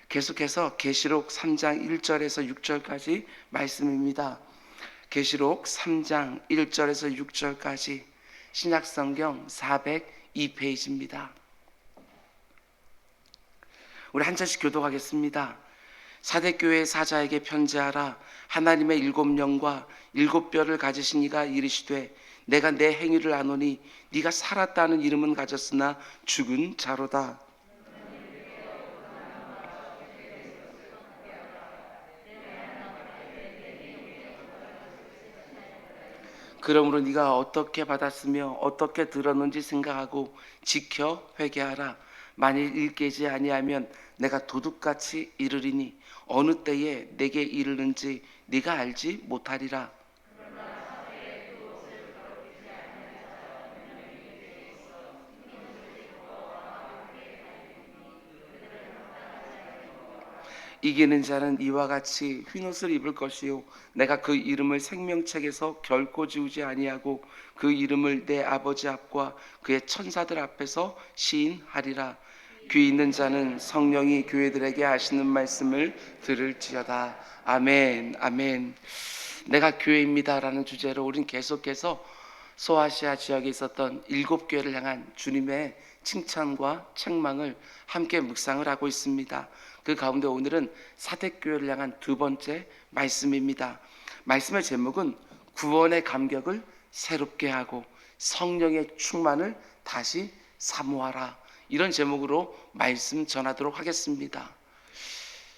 계속해서 계시록 3장 1절에서 6절까지 말씀입니다. 계시록 3장 1절에서 6절까지 신약성경 402페이지입니다. 우리 한 절씩 교독하겠습니다. 사대교회 사자에게 편지하라. 하나님의 7영과 7뼈를 가지신 이가 이르시되 내가 내 행위를 아노니 네가 살았다는 이름은 가졌으나 죽은 자로다. 그러므로 네가 어떻게 받았으며 어떻게 들었는지 생각하고 지켜 회개하라. 만일 일깨지 아니하면 내가 도둑같이 이르리니 어느 때에 내게 이르는지 네가 알지 못하리라. 이기는 자는 이와 같이 흰옷을 입을 것이요 내가 그 이름을 생명책에서 결코 지우지 아니하고 그 이름을 내 아버지 앞과 그의 천사들 앞에서 시인하리라. 귀 있는 자는 성령이 교회들에게 하시는 말씀을 들을지어다. 아멘. 아멘. 내가 교회입니다라는 주제로 우린 계속해서 소아시아 지역에 있었던 7교회를 향한 주님의 칭찬과 책망을 함께 묵상을 하고 있습니다. 그 가운데 오늘은 사대교회를 향한 두 번째 말씀입니다. 말씀의 제목은 구원의 감격을 새롭게 하고 성령의 충만을 다시 사모하라. 이런 제목으로 말씀 전하도록 하겠습니다.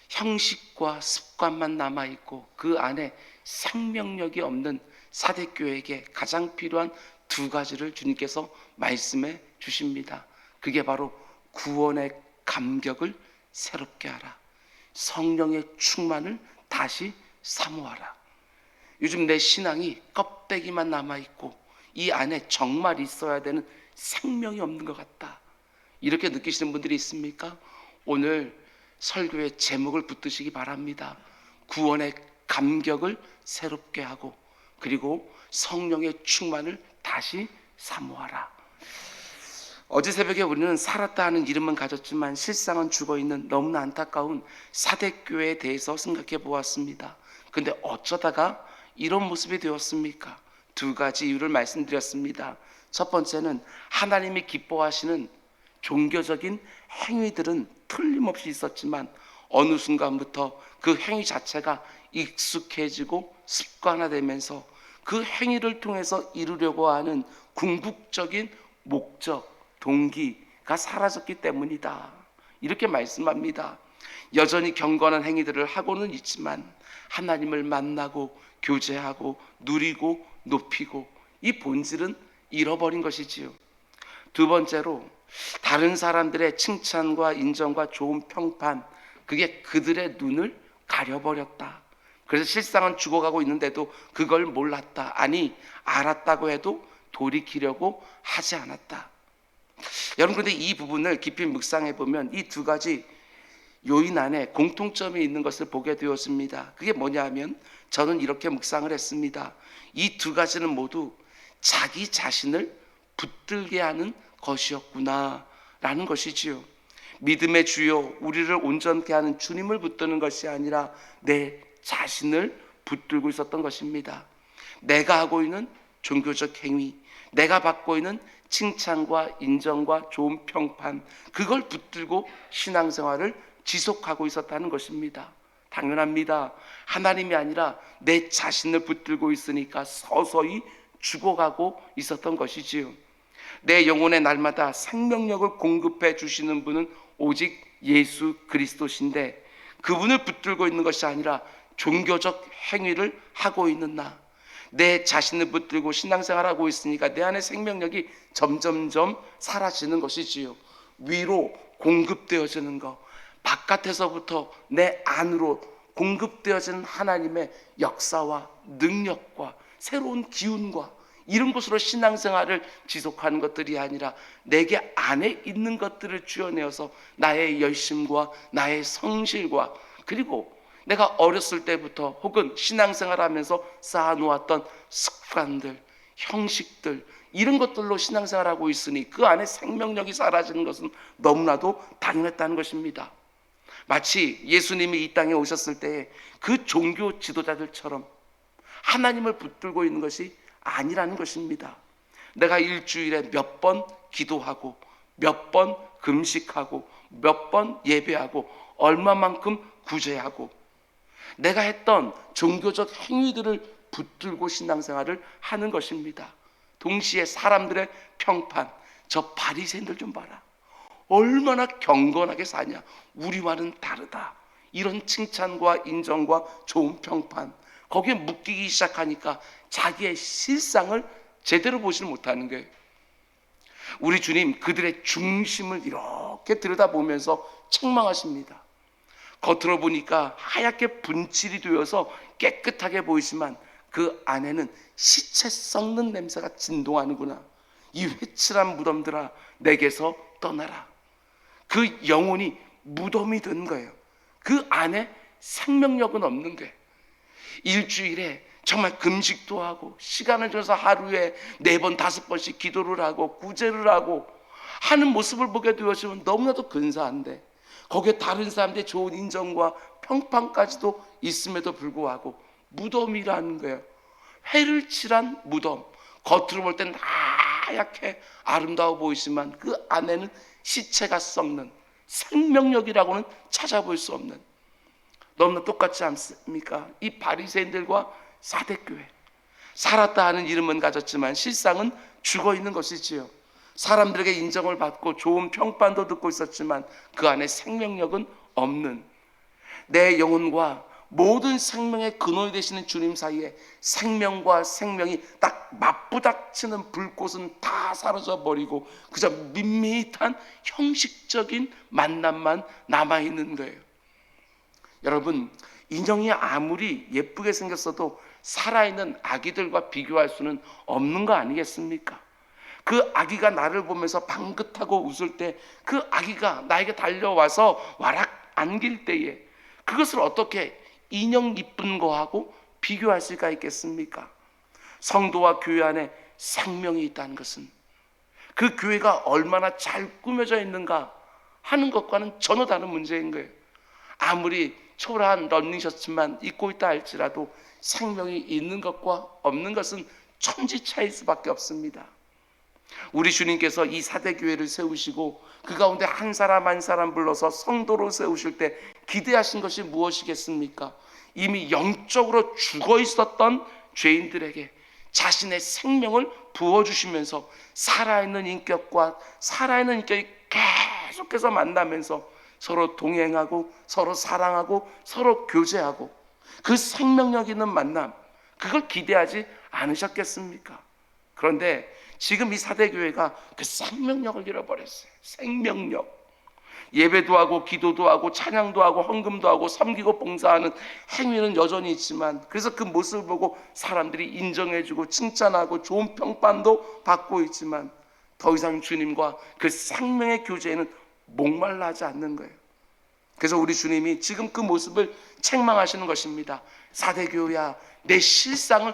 형식과 습관만 남아있고 그 안에 생명력이 없는 사대교회에게 가장 필요한 두 가지를 주님께서 말씀해 주십니다. 그게 바로 구원의 감격을 새롭게 하라. 성령의 충만을 다시 사모하라. 요즘 내 신앙이 껍데기만 남아있고 이 안에 정말 있어야 되는 생명이 없는 것 같다. 이렇게 느끼시는 분들이 있습니까? 오늘 설교의 제목을 붙드시기 바랍니다. 구원의 감격을 새롭게 하고 그리고 성령의 충만을 다시 사모하라. 어제 새벽에 우리는 살았다 하는 이름은 가졌지만 실상은 죽어있는 너무나 안타까운 사대교회에 대해서 생각해 보았습니다. 그런데 어쩌다가 이런 모습이 되었습니까? 두 가지 이유를 말씀드렸습니다. 첫 번째는 하나님이 기뻐하시는 종교적인 행위들은 틀림없이 있었지만 어느 순간부터 그 행위 자체가 익숙해지고 습관화되면서 그 행위를 통해서 이루려고 하는 궁극적인 목적, 동기가 사라졌기 때문이다. 이렇게 말씀합니다. 여전히 경건한 행위들을 하고는 있지만 하나님을 만나고 교제하고 누리고 높이고 이 본질은 잃어버린 것이지요. 두 번째로 다른 사람들의 칭찬과 인정과 좋은 평판, 그게 그들의 눈을 가려버렸다. 그래서 실상은 죽어가고 있는데도 그걸 몰랐다. 아니 알았다고 해도 돌이키려고 하지 않았다. 여러분, 그런데 이 부분을 깊이 묵상해 보면 이 두 가지 요인 안에 공통점이 있는 것을 보게 되었습니다. 그게 뭐냐 하면 저는 이렇게 묵상을 했습니다. 이 두 가지는 모두 자기 자신을 붙들게 하는 것이었구나 라는 것이지요. 믿음의 주요, 우리를 온전케 하는 주님을 붙드는 것이 아니라 내 자신을 붙들고 있었던 것입니다. 내가 하고 있는 종교적 행위, 내가 받고 있는 칭찬과 인정과 좋은 평판, 그걸 붙들고 신앙생활을 지속하고 있었다는 것입니다. 당연합니다. 하나님이 아니라 내 자신을 붙들고 있으니까 서서히 죽어가고 있었던 것이지요. 내 영혼의 날마다 생명력을 공급해 주시는 분은 오직 예수 그리스도신데 그분을 붙들고 있는 것이 아니라 종교적 행위를 하고 있는 내 자신을 붙들고 신앙생활하고 있으니까 내 안에 생명력이 점점점 사라지는 것이지요. 위로 공급되어지는 것, 바깥에서부터 내 안으로 공급되어지는 하나님의 역사와 능력과 새로운 기운과 이런 것으로 신앙생활을 지속하는 것들이 아니라 내게 안에 있는 것들을 쥐어내어서 나의 열심과 나의 성실과 그리고 내가 어렸을 때부터 혹은 신앙생활하면서 쌓아놓았던 습관들, 형식들 이런 것들로 신앙생활하고 있으니 그 안에 생명력이 사라지는 것은 너무나도 당연했다는 것입니다. 마치 예수님이 이 땅에 오셨을 때에 그 종교 지도자들처럼 하나님을 붙들고 있는 것이 아니라는 것입니다. 내가 일주일에 몇 번 기도하고 몇 번 금식하고 몇 번 예배하고 얼마만큼 구제하고 내가 했던 종교적 행위들을 붙들고 신앙생활을 하는 것입니다. 동시에 사람들의 평판, 저 바리새인들 좀 봐라, 얼마나 경건하게 사냐, 우리와는 다르다, 이런 칭찬과 인정과 좋은 평판, 거기에 묶이기 시작하니까 자기의 실상을 제대로 보지 못하는 거예요. 우리 주님 그들의 중심을 이렇게 들여다보면서 책망하십니다. 겉으로 보니까 하얗게 분칠이 되어서 깨끗하게 보이지만 그 안에는 시체 썩는 냄새가 진동하는구나. 이 회칠한 무덤들아, 내게서 떠나라. 그 영혼이 무덤이 된 거예요. 그 안에 생명력은 없는 거예요. 일주일에 정말 금식도 하고 시간을 줘서 하루에 4번 5번씩 기도를 하고 구제를 하고 하는 모습을 보게 되어지면 너무나도 근사한데, 거기에 다른 사람들의 좋은 인정과 평판까지도 있음에도 불구하고 무덤이라는 거예요. 회를 칠한 무덤. 겉으로 볼 때는 하얗게 아름다워 보이지만 그 안에는 시체가 썩는, 생명력이라고는 찾아볼 수 없는, 너무나 똑같지 않습니까? 이 바리새인들과 사대교회, 살았다 하는 이름은 가졌지만 실상은 죽어 있는 것이지요. 사람들에게 인정을 받고 좋은 평판도 듣고 있었지만 그 안에 생명력은 없는, 내 영혼과 모든 생명의 근원이 되시는 주님 사이에 생명과 생명이 딱 맞부닥치는 불꽃은 다 사라져 버리고 그저 밋밋한 형식적인 만남만 남아있는 거예요. 여러분, 인형이 아무리 예쁘게 생겼어도 살아있는 아기들과 비교할 수는 없는 거 아니겠습니까? 그 아기가 나를 보면서 방긋하고 웃을 때, 그 아기가 나에게 달려와서 와락 안길 때에 그것을 어떻게 인형 이쁜 거하고 비교할 수가 있겠습니까? 성도와 교회 안에 생명이 있다는 것은 그 교회가 얼마나 잘 꾸며져 있는가 하는 것과는 전혀 다른 문제인 거예요. 아무리 초라한 런닝셔츠만 입고 있다 할지라도 생명이 있는 것과 없는 것은 천지 차이일 수밖에 없습니다. 우리 주님께서 이 사대교회를 세우시고 그 가운데 한 사람 한 사람 불러서 성도로 세우실 때 기대하신 것이 무엇이겠습니까? 이미 영적으로 죽어 있었던 죄인들에게 자신의 생명을 부어주시면서 살아있는 인격과 살아있는 인격이 계속해서 만나면서 서로 동행하고 서로 사랑하고 서로 교제하고 그 생명력 있는 만남, 그걸 기대하지 않으셨겠습니까? 그런데 지금 이 사대교회가 그 생명력을 잃어버렸어요. 생명력. 예배도 하고 기도도 하고 찬양도 하고 헌금도 하고 섬기고 봉사하는 행위는 여전히 있지만, 그래서 그 모습을 보고 사람들이 인정해주고 칭찬하고 좋은 평판도 받고 있지만 더 이상 주님과 그 생명의 교제에는 목말라 하지 않는 거예요. 그래서 우리 주님이 지금 그 모습을 책망하시는 것입니다. 사대교회야, 내 실상을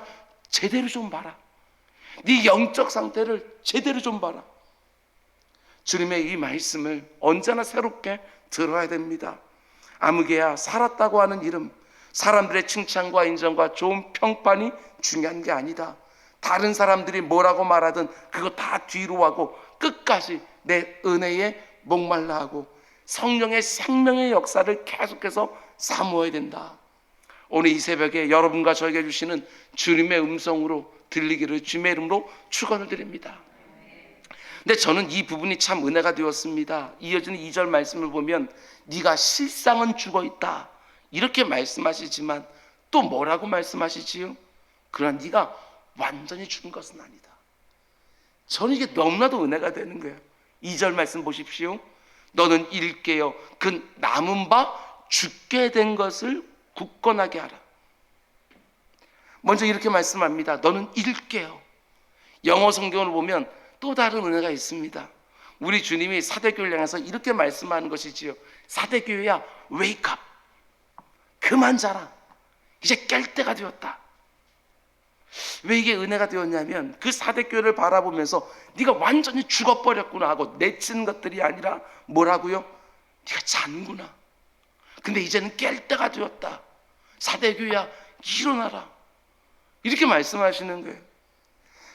제대로 좀 봐라. 네 영적 상태를 제대로 좀 봐라. 주님의 이 말씀을 언제나 새롭게 들어야 됩니다. 아무개야, 살았다고 하는 이름, 사람들의 칭찬과 인정과 좋은 평판이 중요한 게 아니다. 다른 사람들이 뭐라고 말하든 그거 다 뒤로 하고 끝까지 내 은혜에 목말라 하고 성령의 생명의 역사를 계속해서 사모해야 된다. 오늘 이 새벽에 여러분과 저에게 주시는 주님의 음성으로 들리기를 주님의 이름으로 축원을 드립니다. 근데 저는 이 부분이 참 은혜가 되었습니다. 이어지는 2절 말씀을 보면 네가 실상은 죽어있다 이렇게 말씀하시지만 또 뭐라고 말씀하시지요? 그러나 네가 완전히 죽은 것은 아니다. 저는 이게 너무나도 은혜가 되는 거예요. 2절 말씀 보십시오. 너는 일깨어 그 남은 바 죽게 된 것을 굳건하게 하라. 먼저 이렇게 말씀합니다. 너는 일깨어. 영어 성경을 보면 또 다른 은혜가 있습니다. 우리 주님이 사대교회를 향해서 이렇게 말씀하는 것이지요. 사대교회야, wake up. 그만 자라. 이제 깰 때가 되었다. 왜 이게 은혜가 되었냐면 그 사대교회를 바라보면서 네가 완전히 죽어버렸구나 하고 내치는 것들이 아니라 뭐라고요? 네가 자는구나. 근데 이제는 깰 때가 되었다. 사대교회야, 일어나라. 이렇게 말씀하시는 거예요.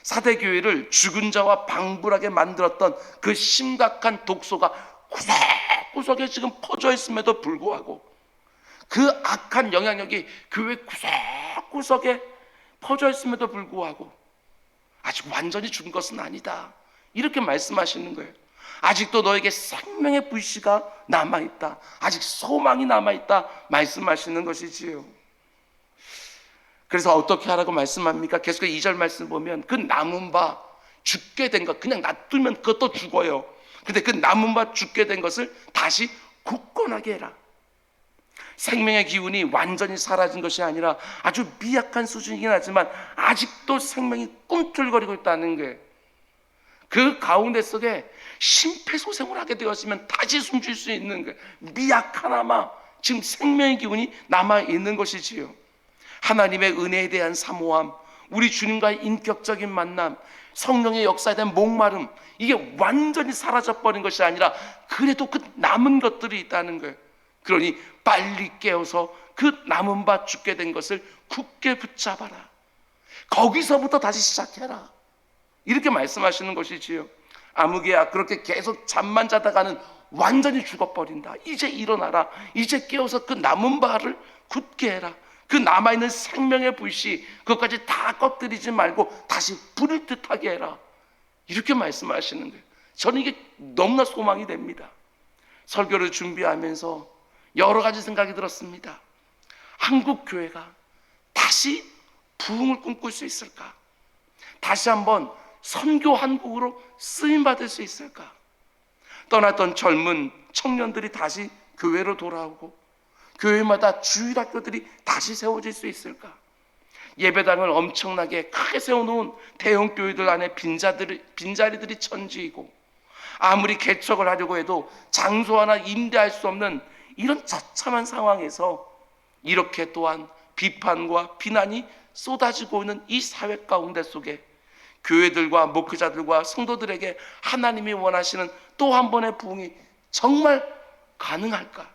사대교회를 죽은 자와 방불하게 만들었던 그 심각한 독소가 구석구석에 지금 퍼져 있음에도 불구하고, 그 악한 영향력이 교회 구석구석에 퍼져 있음에도 불구하고 아직 완전히 죽은 것은 아니다. 이렇게 말씀하시는 거예요. 아직도 너에게 생명의 불씨가 남아있다. 아직 소망이 남아있다. 말씀하시는 것이지요. 그래서 어떻게 하라고 말씀합니까? 계속해서 2절 말씀 보면 그 남은 바 죽게 된 것, 그냥 놔두면 그것도 죽어요. 근데 그 남은 바 죽게 된 것을 다시 굳건하게 해라. 생명의 기운이 완전히 사라진 것이 아니라 아주 미약한 수준이긴 하지만 아직도 생명이 꿈틀거리고 있다는 거예요. 그 가운데 속에 심폐소생을 하게 되었으면 다시 숨쉴 수 있는 거예요. 미약하나마 지금 생명의 기운이 남아있는 것이지요. 하나님의 은혜에 대한 사모함, 우리 주님과의 인격적인 만남, 성령의 역사에 대한 목마름, 이게 완전히 사라져버린 것이 아니라 그래도 그 남은 것들이 있다는 거예요. 그러니 빨리 깨어서 그 남은 바 죽게 된 것을 굳게 붙잡아라. 거기서부터 다시 시작해라. 이렇게 말씀하시는 것이지요. 아무개야, 그렇게 계속 잠만 자다가는 완전히 죽어버린다. 이제 일어나라. 이제 깨어서 그 남은 바를 굳게 해라. 그 남아있는 생명의 불씨, 그것까지 다 꺼뜨리지 말고 다시 불을 듯하게 해라. 이렇게 말씀하시는 거예요. 저는 이게 너무나 소망이 됩니다. 설교를 준비하면서 여러 가지 생각이 들었습니다. 한국 교회가 다시 부흥을 꿈꿀 수 있을까? 다시 한번 선교 한국으로 쓰임받을 수 있을까? 떠났던 젊은 청년들이 다시 교회로 돌아오고 교회마다 주일학교들이 다시 세워질 수 있을까? 예배당을 엄청나게 크게 세워놓은 대형 교회들 안에 빈자리들이 천지이고, 아무리 개척을 하려고 해도 장소 하나 임대할 수 없는 이런 처참한 상황에서 이렇게 또한 비판과 비난이 쏟아지고 있는 이 사회 가운데 속에 교회들과 목회자들과 성도들에게 하나님이 원하시는 또 한 번의 부흥이 정말 가능할까?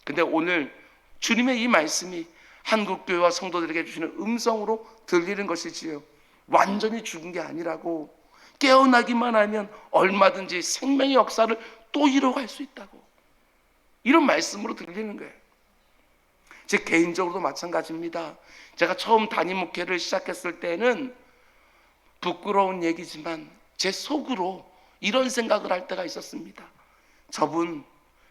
근데 오늘 주님의 이 말씀이 한국교회와 성도들에게 주시는 음성으로 들리는 것이지요. 완전히 죽은 게 아니라고, 깨어나기만 하면 얼마든지 생명의 역사를 또 이뤄갈 수 있다고, 이런 말씀으로 들리는 거예요. 제 개인적으로도 마찬가지입니다. 제가 처음 담임 목회를 시작했을 때는 부끄러운 얘기지만 제 속으로 이런 생각을 할 때가 있었습니다. 저분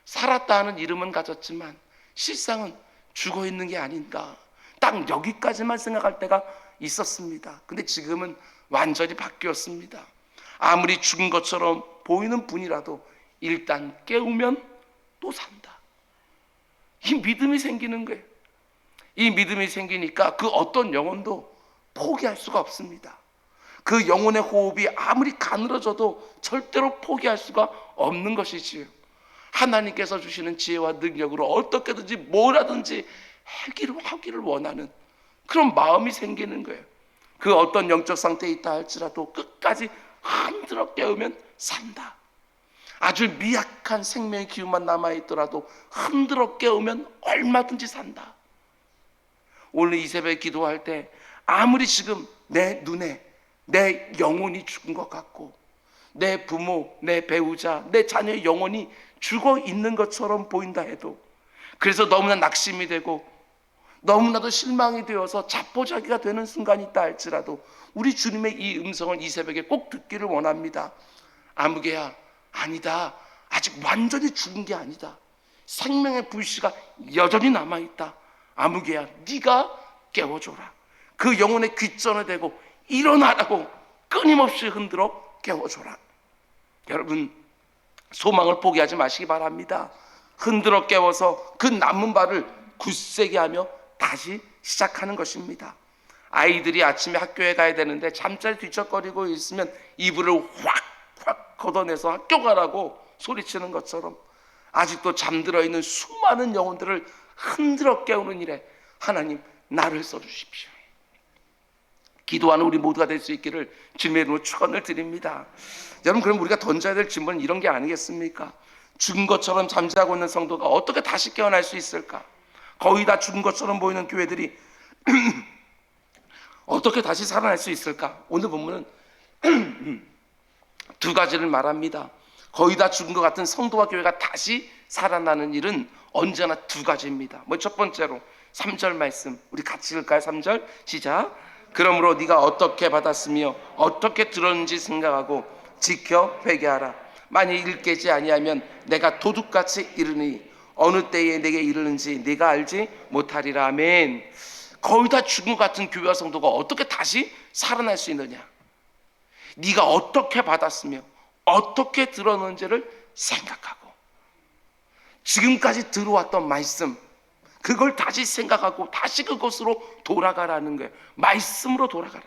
살았다 하는 이름은 가졌지만 실상은 죽어 있는 게 아닌가, 딱 여기까지만 생각할 때가 있었습니다. 근데 지금은 완전히 바뀌었습니다. 아무리 죽은 것처럼 보이는 분이라도 일단 깨우면 또 산다. 이 믿음이 생기는 거예요. 이 믿음이 생기니까 그 어떤 영혼도 포기할 수가 없습니다. 그 영혼의 호흡이 아무리 가늘어져도 절대로 포기할 수가 없는 것이지요. 하나님께서 주시는 지혜와 능력으로 어떻게든지 뭐라든지 하기를 원하는 그런 마음이 생기는 거예요. 그 어떤 영적 상태에 있다 할지라도 끝까지 흔들어 깨우면 산다. 아주 미약한 생명의 기운만 남아있더라도 흔들어 깨우면 얼마든지 산다. 오늘 이 새벽에 기도할 때 아무리 지금 내 눈에 내 영혼이 죽은 것 같고 내 부모, 내 배우자, 내 자녀의 영혼이 죽어 있는 것처럼 보인다 해도, 그래서 너무나 낙심이 되고 너무나도 실망이 되어서 자포자기가 되는 순간이 있다 할지라도 우리 주님의 이 음성을 이 새벽에 꼭 듣기를 원합니다. 아무개야, 아니다. 아직 완전히 죽은 게 아니다. 생명의 불씨가 여전히 남아있다. 아무개야, 네가 깨워줘라. 그 영혼의 귓전에 대고 일어나라고 끊임없이 흔들어 깨워줘라. 여러분, 소망을 포기하지 마시기 바랍니다. 흔들어 깨워서 그 남은 바를 굳세게 하며 다시 시작하는 것입니다. 아이들이 아침에 학교에 가야 되는데 잠자리 뒤척거리고 있으면 이불을 확 걷어내서 학교 가라고 소리치는 것처럼 아직도 잠들어 있는 수많은 영혼들을 흔들어 깨우는 일에 하나님 나를 써주십시오. 기도하는 우리 모두가 될 수 있기를 주님의 이름으로 축원을 드립니다. 여러분, 그럼 우리가 던져야 될 질문은 이런 게 아니겠습니까? 죽은 것처럼 잠자고 있는 성도가 어떻게 다시 깨어날 수 있을까? 거의 다 죽은 것처럼 보이는 교회들이 어떻게 다시 살아날 수 있을까? 오늘 본문은 두 가지를 말합니다. 거의 다 죽은 것 같은 성도와 교회가 다시 살아나는 일은 언제나 두 가지입니다. 첫 번째로 3절 말씀 우리 같이 읽을까요? 3절 시작. 그러므로 네가 어떻게 받았으며 어떻게 들었는지 생각하고 지켜 회개하라. 만일 일깨지 아니하면 내가 도둑같이 이르니 어느 때에 내게 이르는지 네가 알지 못하리라. 아멘. 거의 다 죽은 것 같은 교회와 성도가 어떻게 다시 살아날 수 있느냐? 네가 어떻게 받았으며 어떻게 들었는지를 생각하고 지금까지 들어왔던 말씀 그걸 다시 생각하고 다시 그곳으로 돌아가라는 거예요. 말씀으로 돌아가라.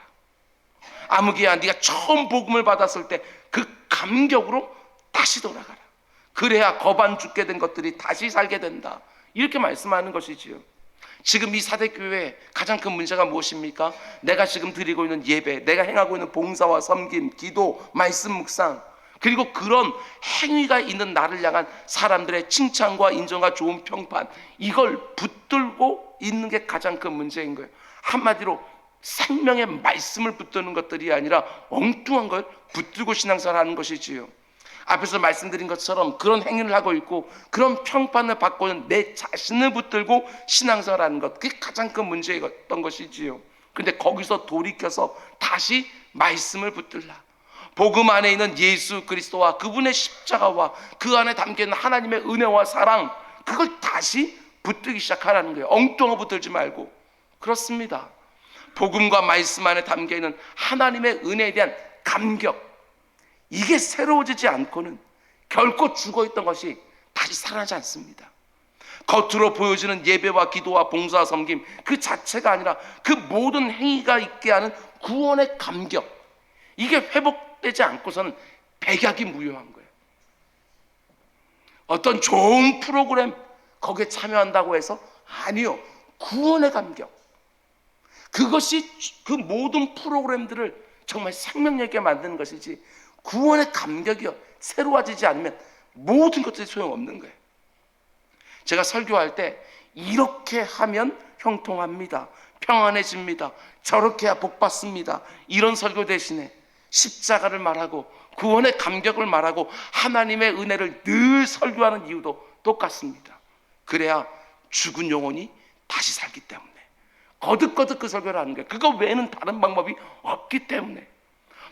아무개야 네가 처음 복음을 받았을 때 그 감격으로 다시 돌아가라. 그래야 거반 죽게 된 것들이 다시 살게 된다. 이렇게 말씀하는 것이지요. 지금 이 사대교회의 가장 큰 문제가 무엇입니까? 내가 지금 드리고 있는 예배, 내가 행하고 있는 봉사와 섬김, 기도, 말씀 묵상, 그리고 그런 행위가 있는 나를 향한 사람들의 칭찬과 인정과 좋은 평판, 이걸 붙들고 있는 게 가장 큰 문제인 거예요. 한마디로 생명의 말씀을 붙드는 것들이 아니라 엉뚱한 걸 붙들고 신앙생활을 하는 것이지요. 앞에서 말씀드린 것처럼 그런 행위를 하고 있고 그런 평판을 받고 있는 내 자신을 붙들고 신앙생활을 하는 것, 그게 가장 큰 문제였던 것이지요. 그런데 거기서 돌이켜서 다시 말씀을 붙들라. 복음 안에 있는 예수 그리스도와 그분의 십자가와 그 안에 담겨있는 하나님의 은혜와 사랑, 그걸 다시 붙들기 시작하라는 거예요. 엉뚱한 거 붙들지 말고. 그렇습니다. 복음과 말씀 안에 담겨있는 하나님의 은혜에 대한 감격, 이게 새로워지지 않고는 결코 죽어있던 것이 다시 살아나지 않습니다. 겉으로 보여지는 예배와 기도와 봉사와 섬김 그 자체가 아니라 그 모든 행위가 있게 하는 구원의 감격, 이게 회복되지 않고서는 백약이 무효한 거예요. 어떤 좋은 프로그램 거기에 참여한다고 해서 아니요, 구원의 감격, 그것이 그 모든 프로그램들을 정말 생명력 있게 만드는 것이지 구원의 감격이요 새로워지지 않으면 모든 것들이 소용없는 거예요. 제가 설교할 때 이렇게 하면 형통합니다, 평안해집니다, 저렇게 해야 복받습니다, 이런 설교 대신에 십자가를 말하고 구원의 감격을 말하고 하나님의 은혜를 늘 설교하는 이유도 똑같습니다. 그래야 죽은 영혼이 다시 살기 때문에 거듭거듭 그 설교를 하는 거예요. 그거 외에는 다른 방법이 없기 때문에.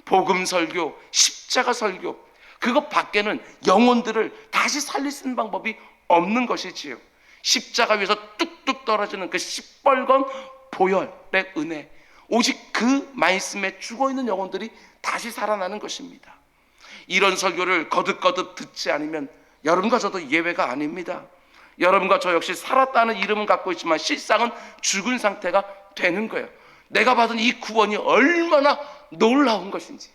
복음 설교, 십자가 설교, 그것 밖에는 영혼들을 다시 살릴 수 있는 방법이 없는 것이지요. 십자가 위에서 뚝뚝 떨어지는 그 시뻘건 보혈의 은혜, 오직 그 말씀에 죽어있는 영혼들이 다시 살아나는 것입니다. 이런 설교를 거듭거듭 듣지 않으면 여러분과 저도 예외가 아닙니다. 여러분과 저 역시 살았다는 이름은 갖고 있지만 실상은 죽은 상태가 되는 거예요. 내가 받은 이 구원이 얼마나 놀라운 것인지,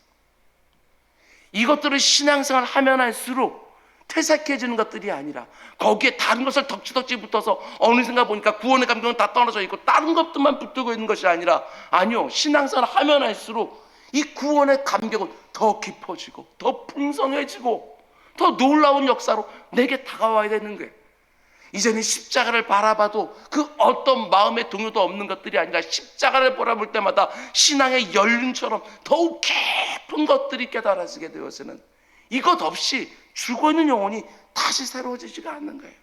이것들을 신앙생활 하면 할수록 퇴색해지는 것들이 아니라 거기에 다른 것을 덕지덕지 붙어서 어느 순간 보니까 구원의 감격은 다 떨어져 있고 다른 것들만 붙들고 있는 것이 아니라, 아니요, 신앙생활 하면 할수록 이 구원의 감격은 더 깊어지고 더 풍성해지고 더 놀라운 역사로 내게 다가와야 되는 거예요. 이제는 십자가를 바라봐도 그 어떤 마음의 동요도 없는 것들이 아니라 십자가를 바라볼 때마다 신앙의 연륜처럼 더욱 깊은 것들이 깨달아지게 되어서는 이것 없이 죽어있는 영혼이 다시 새로워지지가 않는 거예요.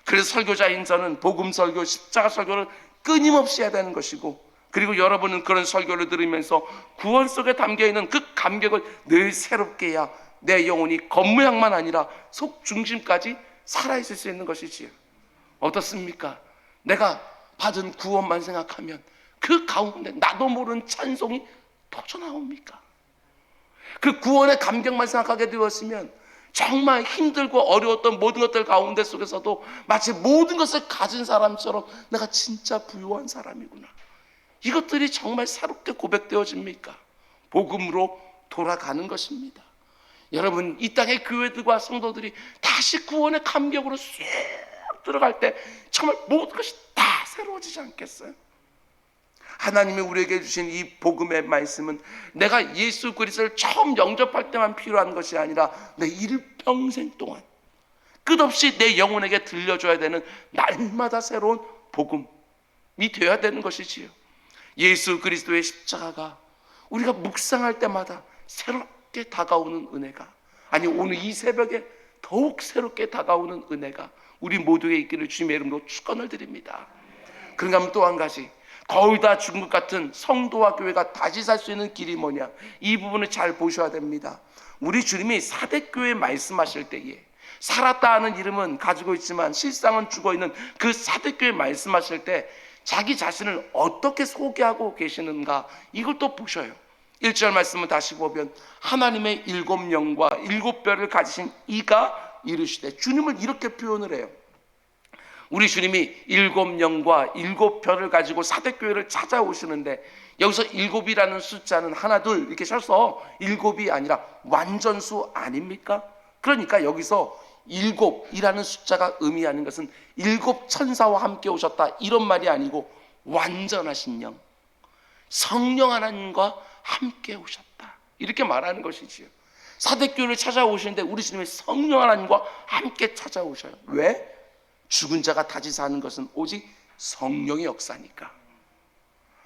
그래서 설교자인 저는 복음 설교, 십자가 설교를 끊임없이 해야 되는 것이고, 그리고 여러분은 그런 설교를 들으면서 구원 속에 담겨있는 그 감격을 늘 새롭게 해야 내 영혼이 겉모양만 아니라 속 중심까지 살아있을 수 있는 것이지요. 어떻습니까? 내가 받은 구원만 생각하면 그 가운데 나도 모르는 찬송이 터져나옵니까? 그 구원의 감격만 생각하게 되었으면 정말 힘들고 어려웠던 모든 것들 가운데 속에서도 마치 모든 것을 가진 사람처럼 내가 진짜 부유한 사람이구나, 이것들이 정말 새롭게 고백되어집니까? 복음으로 돌아가는 것입니다. 여러분, 이 땅의 교회들과 성도들이 다시 구원의 감격으로 쑥 들어갈 때 정말 모든 것이 다 새로워지지 않겠어요? 하나님이 우리에게 주신 이 복음의 말씀은 내가 예수 그리스도를 처음 영접할 때만 필요한 것이 아니라 내 일평생 동안 끝없이 내 영혼에게 들려줘야 되는 날마다 새로운 복음이 되어야 되는 것이지요. 예수 그리스도의 십자가가 우리가 묵상할 때마다 새롭게 다가오는 은혜가, 아니 오늘 이 새벽에 더욱 새롭게 다가오는 은혜가 우리 모두에게 있기를 주님의 이름으로 축원을 드립니다. 그런가 하면 또 한 가지, 거의 다 죽은 것 같은 성도와 교회가 다시 살 수 있는 길이 뭐냐, 이 부분을 잘 보셔야 됩니다. 우리 주님이 사대교회 말씀하실 때에 살았다 하는 이름은 가지고 있지만 실상은 죽어있는 그 사대교회 말씀하실 때 자기 자신을 어떻게 소개하고 계시는가, 이걸 또 보셔요. 1절 말씀을 다시 보면 하나님의 7영과 7뼈를 가지신 이가 이르시되, 주님을 이렇게 표현을 해요. 우리 주님이 7영과 7뼈를 가지고 사대교회를 찾아오시는데, 여기서 7이라는 숫자는 하나 둘 이렇게 써서 7이 아니라 완전수 아닙니까? 그러니까 여기서 7이라는 숫자가 의미하는 것은 7 천사와 함께 오셨다, 이런 말이 아니고 완전하신 영, 성령 하나님과 함께 오셨다, 이렇게 말하는 것이지요. 사대교회를 찾아오시는데 우리 주님의 성령 하나님과 함께 찾아오셔요. 왜? 죽은 자가 다시 사는 것은 오직 성령의 역사니까.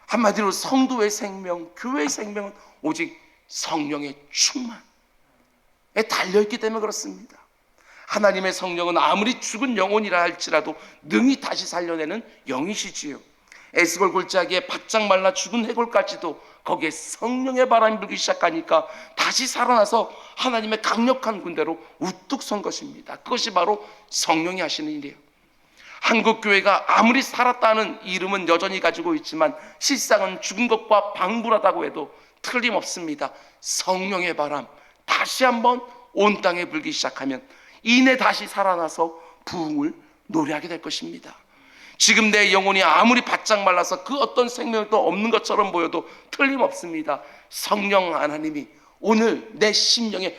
한마디로 성도의 생명, 교회의 생명은 오직 성령의 충만에 달려있기 때문에 그렇습니다. 하나님의 성령은 아무리 죽은 영혼이라 할지라도 능히 다시 살려내는 영이시지요. 에스골 골짜기에 바짝 말라 죽은 해골까지도 거기에 성령의 바람이 불기 시작하니까 다시 살아나서 하나님의 강력한 군대로 우뚝 선 것입니다. 그것이 바로 성령이 하시는 일이에요. 한국교회가 아무리 살았다는 이름은 여전히 가지고 있지만 실상은 죽은 것과 방불하다고 해도 틀림없습니다. 성령의 바람 다시 한번 온 땅에 불기 시작하면 이내 다시 살아나서 부흥을 노래하게 될 것입니다. 지금 내 영혼이 아무리 바짝 말라서 그 어떤 생명도 없는 것처럼 보여도 틀림없습니다. 성령 하나님이 오늘 내 심령에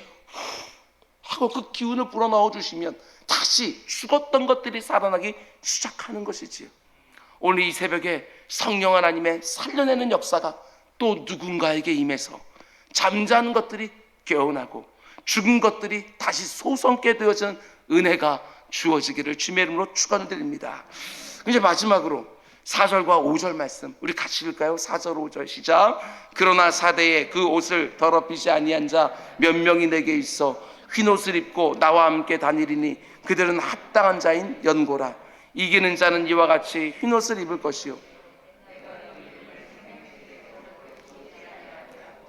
하고 그 기운을 불어넣어 주시면 다시 죽었던 것들이 살아나기 시작하는 것이지요. 오늘 이 새벽에 성령 하나님의 살려내는 역사가 또 누군가에게 임해서 잠자는 것들이 깨어나고 죽은 것들이 다시 소성게 되어지는 은혜가 주어지기를 주님의 이름으로 축원을 드립니다. 이제 마지막으로 4절과 5절 말씀 우리 같이 읽을까요? 4절 5절 시작. 그러나 사대에 그 옷을 더럽히지 아니한 자 몇 명이 내게 있어 흰옷을 입고 나와 함께 다니리니 그들은 합당한 자인 연고라. 이기는 자는 이와 같이 흰옷을 입을 것이요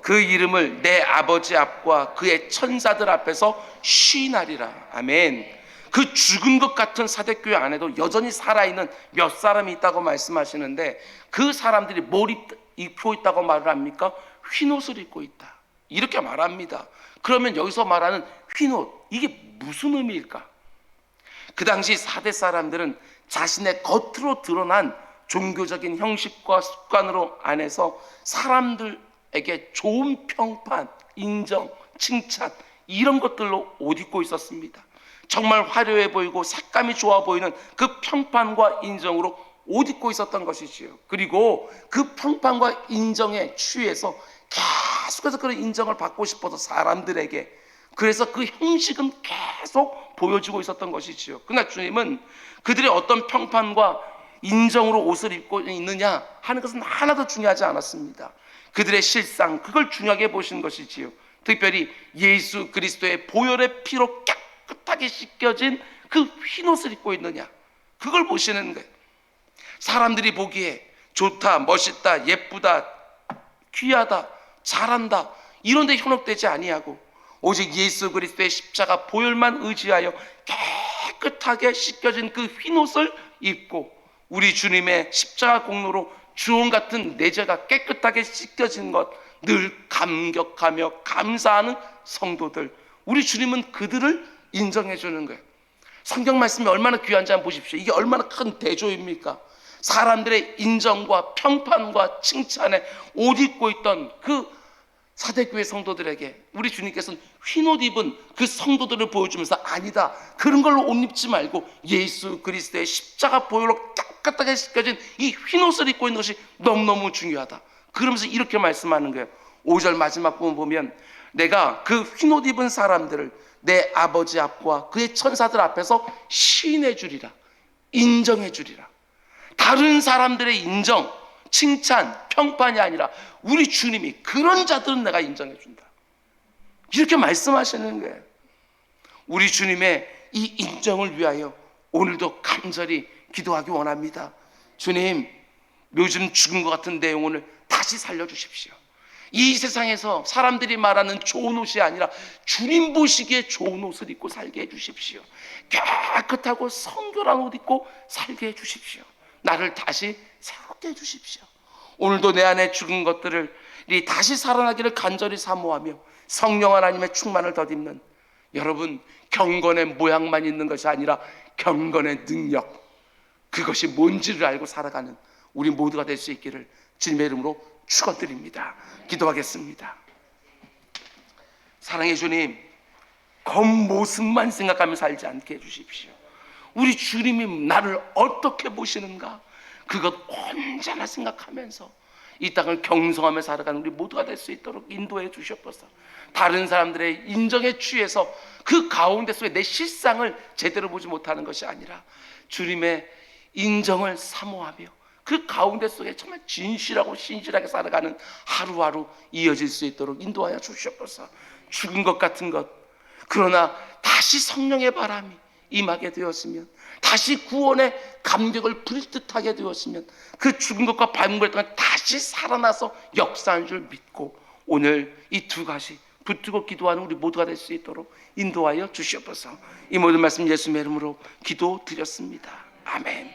그 이름을 내 아버지 앞과 그의 천사들 앞에서 시인하리라. 아멘. 그 죽은 것 같은 사대교회 안에도 여전히 살아있는 몇 사람이 있다고 말씀하시는데, 그 사람들이 뭘 입고 있다고 말을 합니까? 흰옷을 입고 있다, 이렇게 말합니다. 그러면 여기서 말하는 흰옷, 이게 무슨 의미일까? 그 당시 사대 사람들은 자신의 겉으로 드러난 종교적인 형식과 습관으로 안에서 사람들에게 좋은 평판, 인정, 칭찬, 이런 것들로 옷 입고 있었습니다. 정말 화려해 보이고 색감이 좋아 보이는 그 평판과 인정으로 옷 입고 있었던 것이지요. 그리고 그 평판과 인정에 취해서 계속해서 그런 인정을 받고 싶어서 사람들에게, 그래서 그 형식은 계속 보여주고 있었던 것이지요. 그러나 주님은 그들의 어떤 평판과 인정으로 옷을 입고 있느냐 하는 것은 하나도 중요하지 않았습니다. 그들의 실상, 그걸 중요하게 보신 것이지요. 특별히 예수 그리스도의 보혈의 피로 깨끗하게 씻겨진 그 흰옷을 입고 있느냐, 그걸 보시는 거예요. 사람들이 보기에 좋다, 멋있다, 예쁘다, 귀하다, 잘한다, 이런 데 현혹되지 아니하고 오직 예수 그리스도의 십자가 보혈만 의지하여 깨끗하게 씻겨진 그 흰옷을 입고 우리 주님의 십자가 공로로 주홍 같은 내 죄가 깨끗하게 씻겨진 것 늘 감격하며 감사하는 성도들, 우리 주님은 그들을 인정해 주는 거예요. 성경 말씀이 얼마나 귀한지 한번 보십시오. 이게 얼마나 큰 대조입니까? 사람들의 인정과 평판과 칭찬에 옷 입고 있던 그 사대교회 성도들에게 우리 주님께서는 흰옷 입은 그 성도들을 보여주면서, 아니다, 그런 걸로 옷 입지 말고 예수 그리스도의 십자가 보혈로 깨끗하게 씻겨진 이 흰옷을 입고 있는 것이 너무너무 중요하다, 그러면서 이렇게 말씀하는 거예요. 5절 마지막 부분 보면 내가 그 흰옷 입은 사람들을 내 아버지 앞과 그의 천사들 앞에서 시인해 주리라. 인정해 주리라. 다른 사람들의 인정, 칭찬, 평판이 아니라 우리 주님이 그런 자들은 내가 인정해 준다. 이렇게 말씀하시는 거예요. 우리 주님의 이 인정을 위하여 오늘도 간절히 기도하기 원합니다. 주님, 요즘 죽은 것 같은 내 영혼을 다시 살려주십시오. 이 세상에서 사람들이 말하는 좋은 옷이 아니라 주님 보시기에 좋은 옷을 입고 살게 해주십시오. 깨끗하고 성결한 옷 입고 살게 해주십시오. 나를 다시 새롭게 해주십시오. 오늘도 내 안에 죽은 것들을 다시 살아나기를 간절히 사모하며 성령 하나님의 충만을 덧입는, 여러분, 경건의 모양만 있는 것이 아니라 경건의 능력, 그것이 뭔지를 알고 살아가는 우리 모두가 될 수 있기를 주님의 이름으로 축원드립니다. 기도하겠습니다. 사랑의 주님, 겉모습만 생각하며 살지 않게 해주십시오. 우리 주님이 나를 어떻게 보시는가, 그것 언제나 생각하면서 이 땅을 경성하며 살아가는 우리 모두가 될 수 있도록 인도해 주시옵소서. 다른 사람들의 인정에 취해서 그 가운데 속에 내 실상을 제대로 보지 못하는 것이 아니라 주님의 인정을 사모하며 그 가운데 속에 정말 진실하고 신실하게 살아가는 하루하루 이어질 수 있도록 인도하여 주시옵소서. 죽은 것 같은 것, 그러나 다시 성령의 바람이 임하게 되었으면, 다시 구원의 감격을 부릴 듯하게 되었으면, 그 죽은 것과 밟은 것 동안 다시 살아나서 역사한 줄 믿고 오늘 이 두 가지 붙들고 기도하는 우리 모두가 될 수 있도록 인도하여 주시옵소서. 이 모든 말씀 예수님의 이름으로 기도드렸습니다. 아멘.